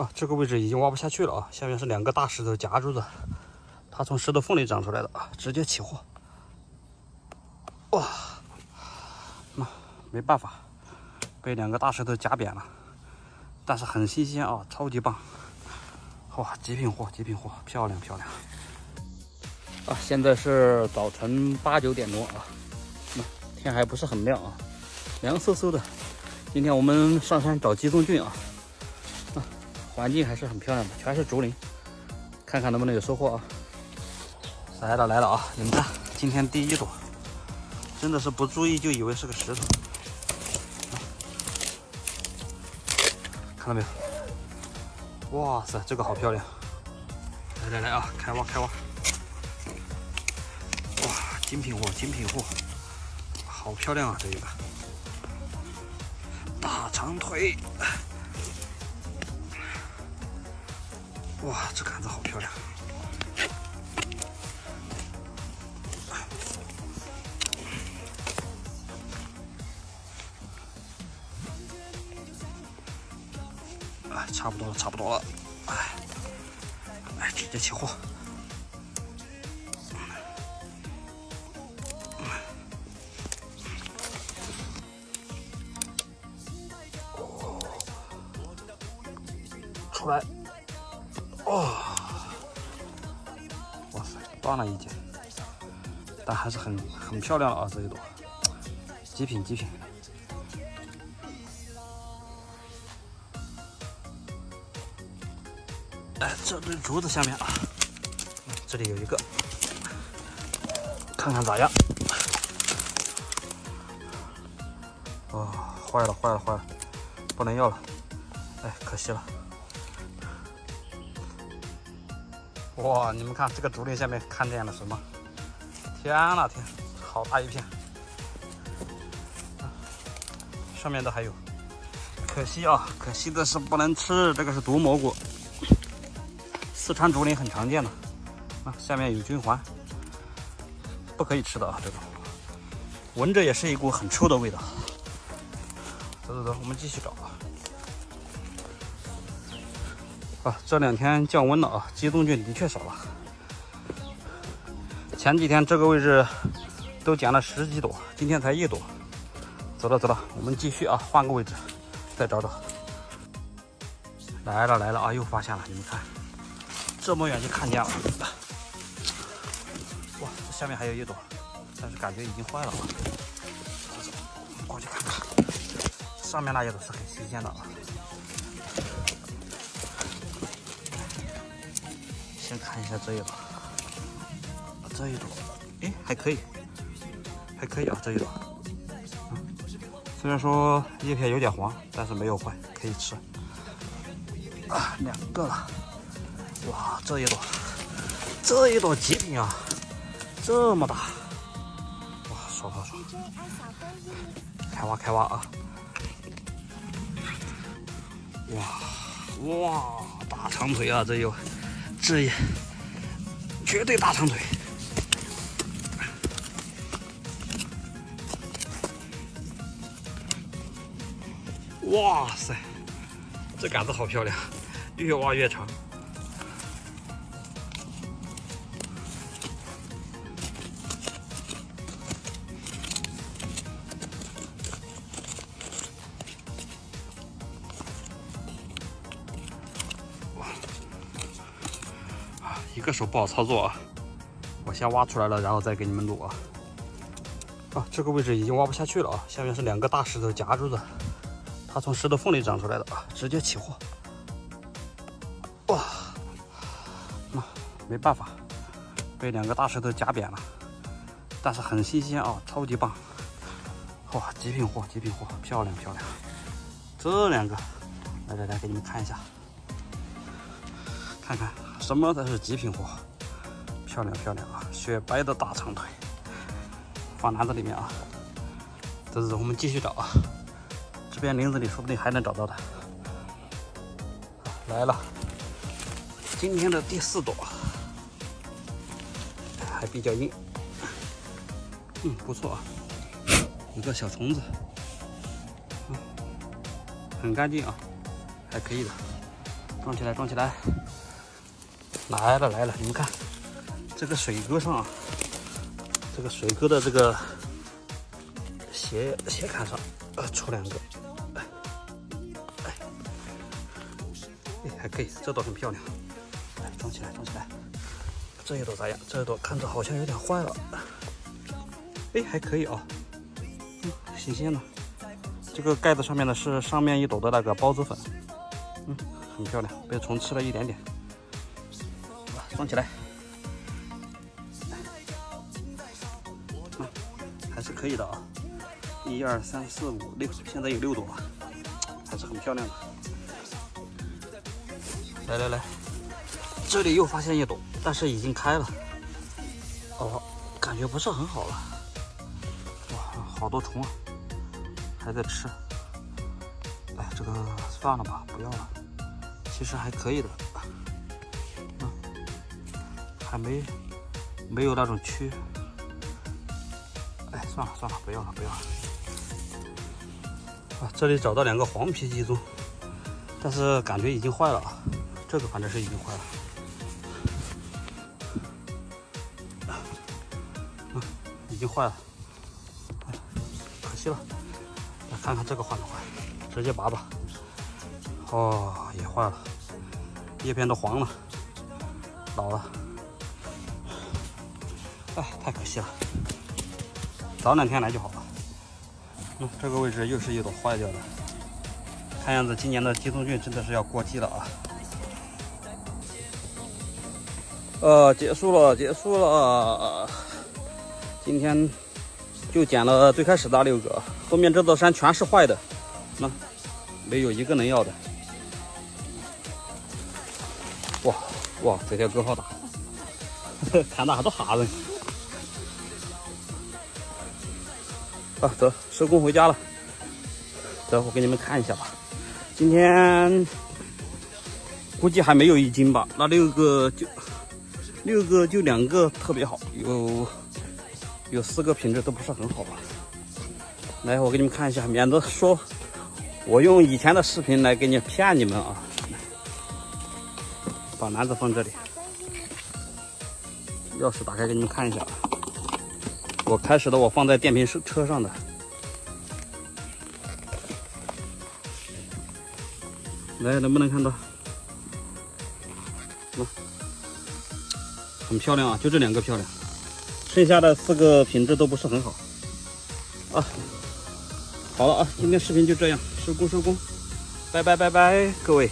啊，这个位置已经挖不下去了啊，下面是2个大石头夹住的，它从石头缝里长出来的啊，直接起货。哇，那没办法，被2个大石头夹扁了，但是很新鲜啊，超级棒！哇，极品货，极品货，漂亮漂亮！啊，现在是早晨8、9点钟啊，天还不是很亮啊，凉飕飕的。今天我们上山找鸡枞菌啊。环境还是很漂亮的，全是竹林，看看能不能有收获啊！来了来了啊！你们看，今天第1朵，真的是不注意就以为是个石头，看到没有？哇塞，这个好漂亮！来来来啊，开挖开挖！哇，精品货精品货，好漂亮啊！这一个大长腿。哇，这杆子好漂亮！哎，差不多了，差不多了。哎，直接起货。出来。哦，哇塞，断了一截，但还是很漂亮了啊！这一朵，极品极品。哎，这堆竹子下面啊，这里有一个，看看咋样？哦，坏了坏了坏了，不能要了，哎，可惜了。哇，你们看这个竹林下面看见了什么？天呐天，好大一片！上面都还有，可惜啊，可惜的是不能吃，这个是毒蘑菇。四川竹林很常见的啊，下面有菌环，不可以吃的啊，这种闻着也是一股很臭的味道。走走走，我们继续找啊。啊，这2天降温了啊，鸡枞菌的确少了。前几天这个位置都捡了10几朵，今天才1朵。走了走了，我们继续啊，换个位置再找找。来了来了啊，又发现了，你们看，这么远就看见了。哇，这下面还有1朵，但是感觉已经坏了啊。走走，我们过去看看，上面那1朵是很新鲜的啊。先看一下这一朵，这一朵，哎，还可以，还可以啊，这一朵。虽然说叶片有点黄，但是没有坏，可以吃。啊，2个了，哇，这一朵极品啊，这么大，哇，爽爽爽！开挖开挖啊！哇，大长腿啊，这也绝对大长腿。哇塞，这杆子好漂亮，越挖越长。一个手不好操作啊，我先挖出来了，然后再给你们录啊。啊，这个位置已经挖不下去了啊，下面是2个大石头夹住的，它从石头缝里长出来的啊，直接起货。哇，那没办法，被2个大石头夹扁了，但是很新鲜啊，超级棒！哇，极品货，极品货，漂亮漂亮。这2个，来，给你们看一下，看看什么才是极品货，漂亮漂亮啊，雪白的大长腿，放篮子里面啊。走，我们继续找啊，这边林子里说不定还能找到的。来了，今天的第4朵，还比较硬，不错啊，有个小虫子，很干净啊，还可以的。装起来，装起来！来了来了，你们看，这个水沟上，这个水沟的这个斜坎上，出2个，还可以，这朵很漂亮。来，装起来，装起来。这一朵咋样？这一朵看着好像有点坏了。还可以啊，新鲜的。这个盖子上面的是上面一朵的那个孢子粉，很漂亮，被虫吃了一点点。装起来，还是可以的啊。1、2、3、4、5、6，现在有6朵，还是很漂亮的。来来来，这里又发现一朵，但是已经开了。感觉不是很好了。哇，好多虫啊，还在吃。这个算了吧，不要了。其实还可以的，还没有那种蛆。算了算了，不要了不要了。这里找到2个黄皮鸡枞，但是感觉已经坏了。这个反正是已经坏了。已经坏了，可惜了。来看看这个坏没坏，直接拔吧。也坏了，叶片都黄了，老了。太可惜了，早2天来就好了。这个位置又是一朵坏掉的，看样子今年的鸡枞菌真的是要过季了啊。结束了。今天就捡了最开始的6个，后面这座山全是坏的，没有一个能要的。哇，这条沟好大，看到好多哈人。走，收工回家了。走，我给你们看一下吧。今天估计还没有1斤吧，那6个就2个特别好，有4个品质都不是很好吧。来，我给你们看一下，免得说我用以前的视频来给你骗你们啊。把篮子放这里，钥匙打开给你们看一下。我开始的我放在电瓶车上的。来，能不能看到？很漂亮啊，就这2个漂亮，剩下的4个品质都不是很好好了啊，今天视频就这样，收工，拜拜，各位。